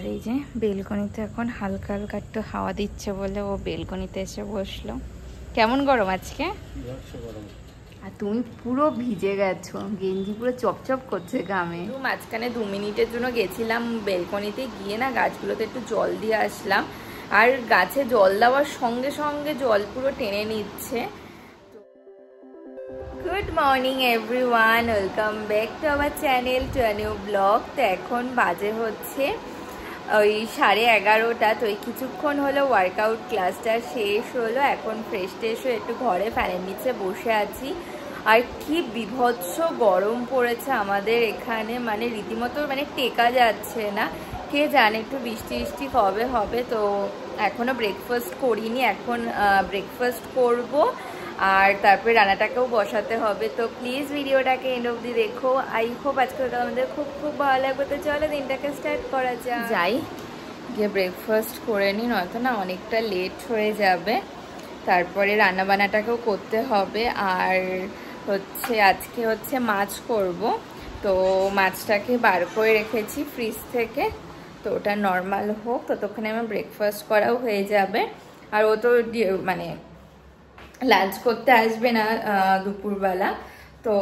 এই যে বেলকনিতে এখন হালকা হালকা একটু হাওয়া দিচ্ছে বলে ও বেলকনিতে এসে বসলো। কেমন গরম আজকে? আর তুমি পুরো ভিজে গেছো, গেঞ্জি পুরো চপচপ করছে ঘামে। মাঝখানে 2 মিনিটের জন্য গেছিলাম বেলকনিতে, গিয়ে না গাছগুলোতে একটু জল দিয়ে আসলাম। আর গাছে জল দেওয়ার সঙ্গে সঙ্গে জল পুরো টেনে নিচ্ছে। Good morning everyone, welcome back to our channel, to a new blog. তো এখন বাজে হচ্ছে ওই 11:30। তো ওই কিছুক্ষণ হলো ওয়ার্কআউট ক্লাসটা শেষ হলো, এখন ফ্রেশ ট্রেশ হয়ে একটু ঘরে ফ্যানের নিচে বসে আছি। আর কি বিভৎস গরম পড়েছে আমাদের এখানে, মানে রীতিমতো মানে টেকা যাচ্ছে না। কে জানে একটু বৃষ্টি বৃষ্টি কবে হবে। তো এখনও ব্রেকফাস্ট করিনি, এখন ব্রেকফাস্ট করব আর তারপরে রান্নাটাকেও বসাতে হবে। তো প্লিজ ভিডিওটাকে এন্ড অবধি দেখো। আই হোপ আজকে আমাদের খুব খুব ভালো লাগবে। তো চলো দিনটাকে স্টার্ট করা যাই, গিয়ে ব্রেকফাস্ট করে নিই, নয়তো না অনেকটা লেট হয়ে যাবে। তারপরে রান্নাবান্নাটাকেও করতে হবে। আর হচ্ছে আজকে হচ্ছে মাছ করব, তো মাছটাকে বার করে রেখেছি ফ্রিজ থেকে। তো ওটা নর্মাল হোক, ততক্ষণে আমার ব্রেকফাস্ট করাও হয়ে যাবে। আর ও তো মানে লাঞ্চ করতে আসবে না দুপুরবেলা, তো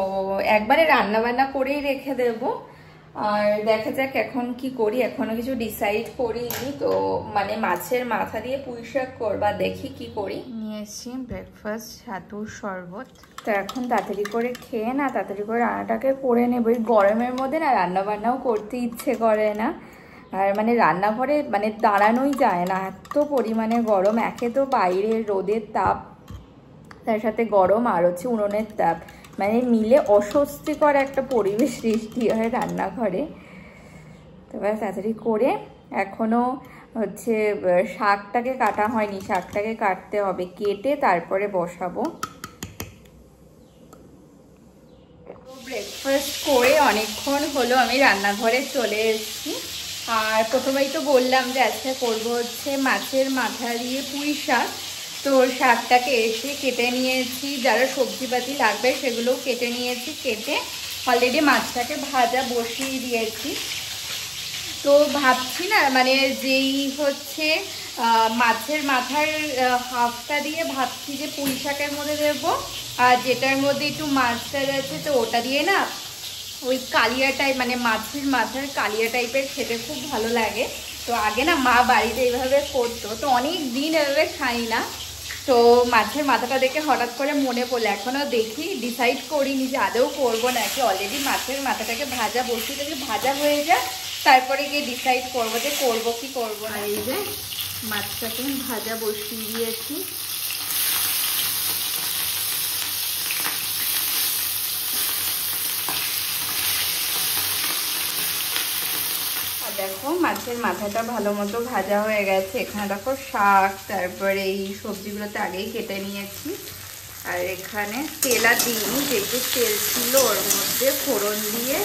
একবারে রান্না বান্না করেই রেখে দেব। আর দেখা যাক এখন কি করি, এখনো কিছু ডিসাইড করিনি। তো মানে মাছের মাথা দিয়ে পুঁই শাক করবা, দেখি কি করি। নিয়ে এসছি ব্রেকফাস্ট, ছাতুর শরবত। তো এখন তাড়াতাড়ি করে খেয়ে না তাড়াতাড়ি করে রান্নাটাকে করে নেব। এই গরমের মধ্যে না রান্না বান্নাও করতে ইচ্ছে করে না। আর মানে রান্নাঘরে মানে দাঁড়ানোই যায় না, এত পরিমাণে গরম। একে তো বাইরের রোদের তাপ, তার সাথে গরম, আর হচ্ছে উনুনের তাপ, মানে মিলে অস্বস্তিকর একটা পরিবেশ সৃষ্টি হয় রান্নাঘরে। তো ব্যাস তাড়াতাড়ি করে, এখনও হচ্ছে শাকটাকে কাটা হয়নি, শাকটাকে কাটতে হবে, কেটে তারপরে বসাবো। ব্রেকফাস্ট করে অনেকক্ষণ হলো আমি রান্নাঘরে চলে এসেছি। আর প্রথমেই তো বললাম যে আজকে করবো হচ্ছে মাছের মাথা দিয়ে পুঁই শাক। তো শাকটাকে এসে কেটে নিয়েছি, যারা সবজিপাতি লাগবে সেগুলোও কেটে নিয়েছি, কেটে অলরেডি মাছটাকে ভাজা বসিয়ে দিয়েছি। তো ভাবছি না মানে যেই হচ্ছে মাছের মাথার হাফটা দিয়ে ভাবছি যে পুঁই শাকের মধ্যে দেবো, আর যেটার মধ্যে একটু মাছটা আছে তো ওটা দিয়ে না ওই কালিয়া টাইপ, মানে মাছের মাথার কালিয়া টাইপের খেতে খুব ভালো লাগে। তো আগে না মা বাড়িতে এইভাবে করতো, তো অনেক দিন এভাবে খাই না। তো মাছের মাথাটা দেখে হঠাৎ করে মনে পড়লো, এখনও দেখি ডিসাইড করিনি যে আদৌ করবো নাকি। অলরেডি মাছের মাথাটাকে ভাজা বসিয়ে যদি ভাজা হয়ে যায় তারপরে গিয়ে ডিসাইড করবো যে করবো কি করবো না। এই যে মাছটাকে ভাজা বসিয়ে দিয়েছি। দেখো মাছের মাথাটা ভালো মতো ভাজা হয়ে গেছে। এখানে দেখো শাক, তারপরে এই সবজিগুলোতে আগেই কেটে নিয়েছি। আর এখানে তেল আর দিইনি, যেহেতু তেল ছিল ওর মধ্যে ফোড়ন দিয়ে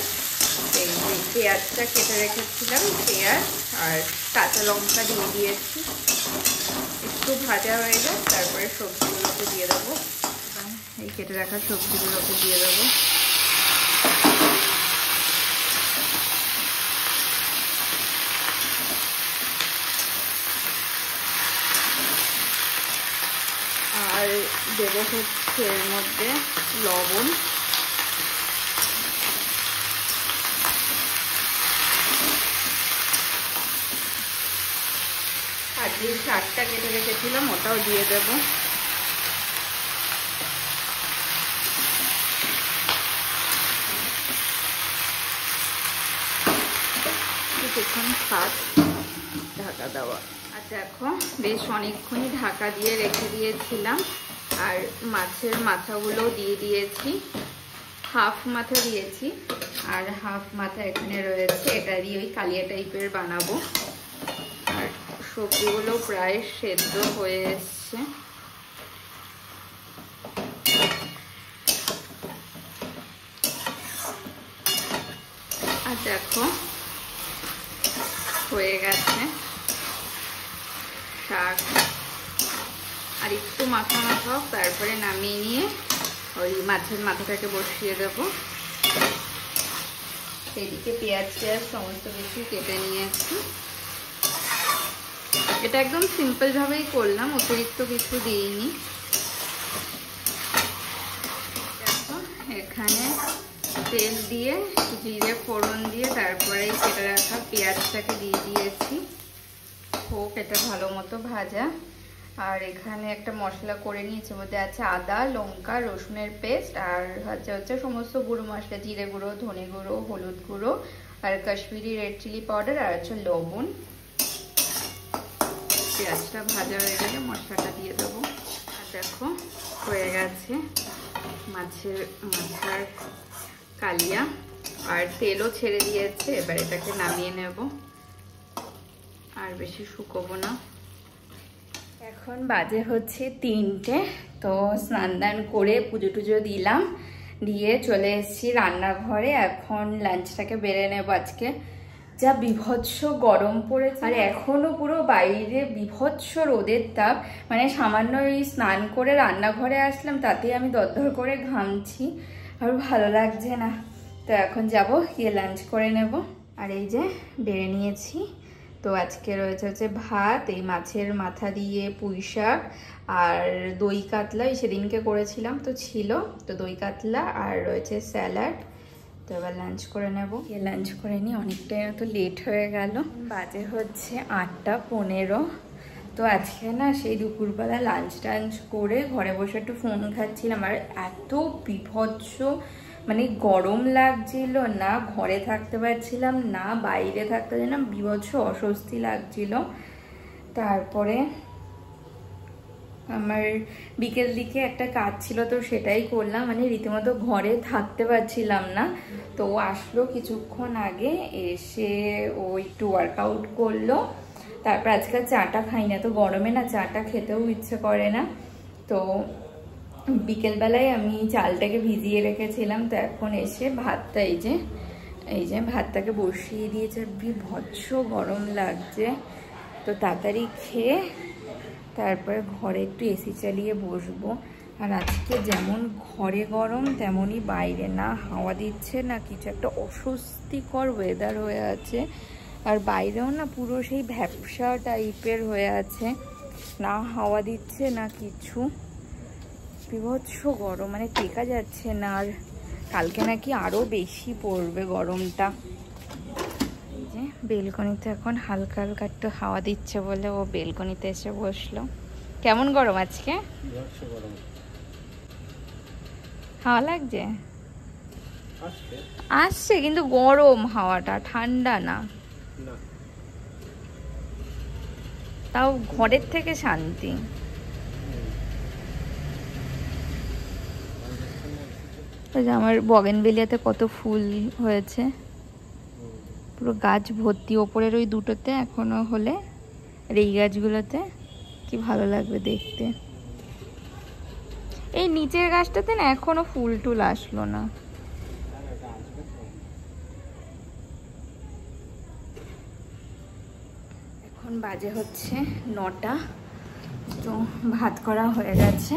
এই যে পেঁয়াজটা কেটে রেখেছিলাম, পেঁয়াজ আর কাঁচা লঙ্কা দিয়ে দিয়েছি। একটু ভাজা হয়ে যায় তারপরে সবজিগুলোকে দিয়ে দেবো, এই কেটে রাখা সবজিগুলোকে দিয়ে দেবো। আর দেবো হচ্ছে এর মধ্যে লবণ, আর যে শাকটা কেটে রেখেছিলাম ওটাও দিয়ে দেবো। কিছুক্ষণ শাক ঢাকা দেওয়া। আর দেখো বেশ অনেকক্ষণই ঢাকা দিয়ে রেখে দিয়েছিলাম। আর মাছের মাথাগুলো দিয়ে দিয়েছি, হাফ মাথা দিয়েছি আর হাফ মাথা এখানে রয়েছে, এটা দিয়ে ওই কালিয়া টাইপের বানাবো। আর সবজিগুলো প্রায় সেদ্ধ হয়ে এসছে। আর দেখো হয়ে গেছে শাক। আর একটু মাখা মাখা হোক, তারপরে নামিয়ে নিয়ে ওই মাছের মাথাটাকে বসিয়ে দেবো। সেদিকে পেঁয়াজ সমস্ত কিছু কেটে নিয়েছি। এটা একদম সিম্পল ভাবেই করলাম, অতিরিক্ত কিছু দিইনি। দেখো এখানে তেল দিয়ে জিরে ফোড়ন দিয়ে তারপরে কেটে রাখা পেঁয়াজটাকে দিয়ে দিয়েছি। হোক এটা ভালো মতো ভাজা। আর এখানে একটা মশলা করে নিয়েছি, মধ্যে আছে আদা লঙ্কা রসুনের পেস্ট, আর হচ্ছে সমস্ত গুঁড়ো মশলা, জিরে গুঁড়ো ধনে গুঁড়ো হলুদ গুঁড়ো আর কাশ্মীরি রেড চিলি পাউডার আর হচ্ছে লবণ। পেঁয়াজটা ভাজা হয়ে গেলে মশলাটা দিয়ে দেবো। আর দেখো হয়ে গেছে মাথার কালিয়া, আর তেলও ছেড়ে দিয়েছে। এবার এটাকে নামিয়ে নেব, আর বেশি শুকোবো না। এখন বাজে হচ্ছে 3টে। তো স্নান দান করে পুজো টুজো দিলাম, দিয়ে চলে এসেছি রান্নাঘরে। এখন লাঞ্চটাকে বেড়ে নেব। আজকে যা বিভৎস গরম পড়েছে, আর এখনো পুরো বাইরে বিভৎস রোদের তাপ। মানে সামান্য এই স্নান করে রান্নাঘরে আসলাম, তাতেই আমি দরদর করে ঘামছি, আর ভালো লাগছে না। তো এখন যাব গিয়ে লাঞ্চ করে নেব। আর এই যে বেড়ে নিয়েছি। তো আজকে রয়েছে হচ্ছে ভাত, এই মাছের মাথা দিয়ে পুঁই শাক আর দই কাতলা, সেদিনকে করেছিলাম তো ছিল, তো দই কাতলা আর রয়েছে স্যালাড। তো এবার লাঞ্চ করে নেব। লাঞ্চ করে নিই, অনেকটাই তো লেট হয়ে গেল। বাজে হচ্ছে 8টা 15। তো আজকে না সেই দুপুরবেলা লাঞ্চ টাঞ্চ করে ঘরে বসে একটু ফোন খাচ্ছিলাম, আর এত বিভৎস মানে গরম লাগছিল, না ঘরে থাকতে পারছিলাম না বাইরে থাকতে পারছিলাম, বিভৎস অস্বস্তি লাগছিল। তারপরে আমার বিকেল দিকে একটা কাজ ছিল, তো সেটাই করলাম। মানে রীতিমতো ঘরে থাকতে পারছিলাম না। তো ও আসলো কিছুক্ষণ আগে, এসে ও একটু ওয়ার্কআউট করলো। তারপর আজকাল চাটা খাই না, তো গরমে না চাটা খেতেও ইচ্ছে করে না। তো বিকেলবেলায় আমি চালটাকে ভিজিয়ে রেখেছিলাম। তো এখন এসে ভাতটা এই যে ভাতটাকে বসিয়ে দিয়েছে। বিভৎস গরম লাগছে, তো তাড়াতাড়ি খেয়ে তারপরে ঘরে একটু এসি চালিয়ে বসবো। আর আজকে যেমন ঘরে গরম তেমনই বাইরে, না হাওয়া দিচ্ছে না কিছু, একটা অস্বস্তিকর ওয়েদার হয়ে আছে। আর বাইরেও না পুরো সেই ভ্যাপসা টাইপের হয়ে আছে, না হাওয়া দিচ্ছে না কিছু, বিভৎস গরম, মানে টেকা যাচ্ছে না। আর কালকে নাকি আরো বেশি পড়বে গরমটা। এই যে বেলকনিতে এখন হালকা হালকা একটু হাওয়া দিচ্ছে বলে ও বেলকনিতে এসে বসলো। কেমন গরম আজকে? হাওয়া লাগছে? আসছে কিন্তু গরম হাওয়াটা, ঠান্ডা না। তাও ঘরের থেকে শান্তি। আমার বগেনভেলিয়াতে কত ফুল হয়েছে, পুরো গাছ ভর্তি। ওপরের ওই দুটোতে এখনো হলে, আর এই গাছগুলোতে কি ভালো লাগবে দেখতে। এই নিচের গাছটাতে না এখনো ফুল টুল আসলো না। এখন বাজে হচ্ছে 9টা। তো ভাত করা হয়ে গেছে,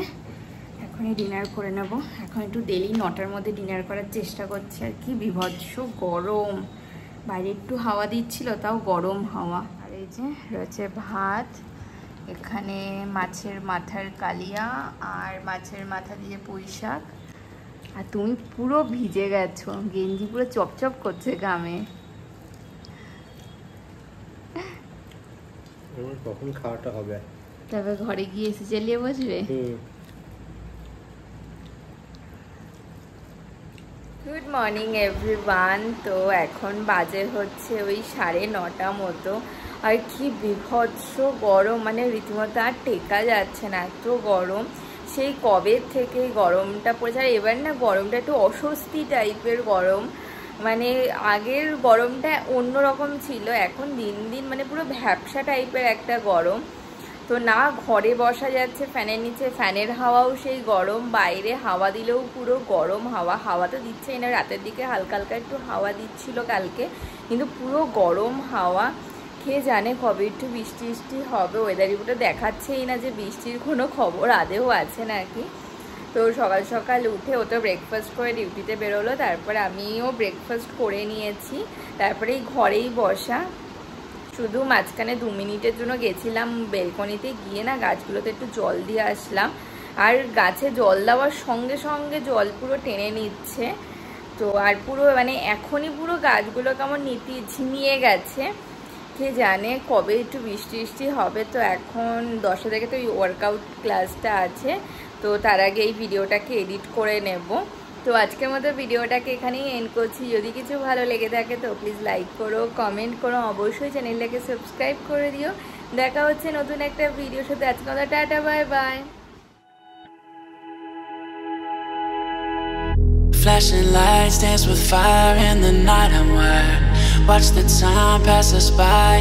এখনই ডিনার করে নেব। এখন একটু ডেলি 9টার মধ্যে ডিনার করার চেষ্টা করছি। আর কি বিভৎস গরম, বাইরে একটু হাওয়া দিচ্ছিল তাও গরম হাওয়া। আর এই যে রয়েছে ভাত, এখানে মাছের মাথার কালিয়া আর মাছের মাথা দিয়ে পুঁই শাক। আর তুমি পুরো ভিজে গেছো, গেঞ্জি পুরো চপচপ করছে ঘামে। কখন খাওয়াটা হবে? তবে ঘরে গিয়ে এসে চালিয়ে বসবে। Good morning everyone. তো এখন বাজে হচ্ছে ওই 9:30 মতো। আর কি বিভৎস গরম, মানে রীতিমতো আর টেকা যাচ্ছে না, এত গরম। সেই কবে থেকে গরমটা পড়েছে। আর এবার না গরমটা একটু অস্বস্তি টাইপের গরম, মানে আগের গরমটা অন্যরকম ছিল, এখন দিন দিন মানে পুরো ভ্যাপসা টাইপের একটা গরম। তো না ঘরে বসা যাচ্ছে ফ্যানের নিচে, ফ্যানের হাওয়াও সেই গরম, বাইরে হাওয়া দিলেও পুরো গরম হাওয়া। হাওয়া তো দিচ্ছেই না, রাতের দিকে হালকা হালকা একটু হাওয়া দিচ্ছিল কালকে, কিন্তু পুরো গরম হাওয়া। কে জানে কবে একটু বৃষ্টি বৃষ্টি হবে, ওয়েদার রিপোর্টে দেখাচ্ছেই না যে বৃষ্টির কোনো খবর আদেও আছে নাকি। তো সকাল সকাল উঠে ও তো ব্রেকফাস্ট করে ডিউটিতে বেরোলো, তারপরে আমিও ব্রেকফাস্ট করে নিয়েছি। তারপরে এই ঘরেই বসা, শুধু মাঝখানে 2 মিনিটের জন্য গেছিলাম বেলকনিতে, গিয়ে না গাছগুলোতে একটু জল দিয়ে আসলাম। আর গাছে জল দেওয়ার সঙ্গে সঙ্গে জল পুরো টেনে নিচ্ছে। তো আর পুরো মানে এখনই পুরো গাছগুলো কেমন ঝিমিয়ে গেছে, কে জানে কবে একটু বৃষ্টি বৃষ্টি হবে। তো এখন 10টা থেকে তো ওয়ার্কআউট ক্লাসটা আছে, তো তার আগে এই ভিডিওটাকে এডিট করে নেব। তো আজকের মতো ভিডিওটাকে এখানেই এন্ড করছি। যদি কিছু ভালো লেগে থাকে তো প্লিজ লাইক করো, কমেন্ট করো, অবশ্যই চ্যানেলটাকে সাবস্ক্রাইব করে দিও। দেখা হচ্ছে নতুন একটা ভিডিওর সাথে। আজকে মতো tata, bye bye. Flashing lights dance with fire in the night. I'm wired. Watch the time pass us by.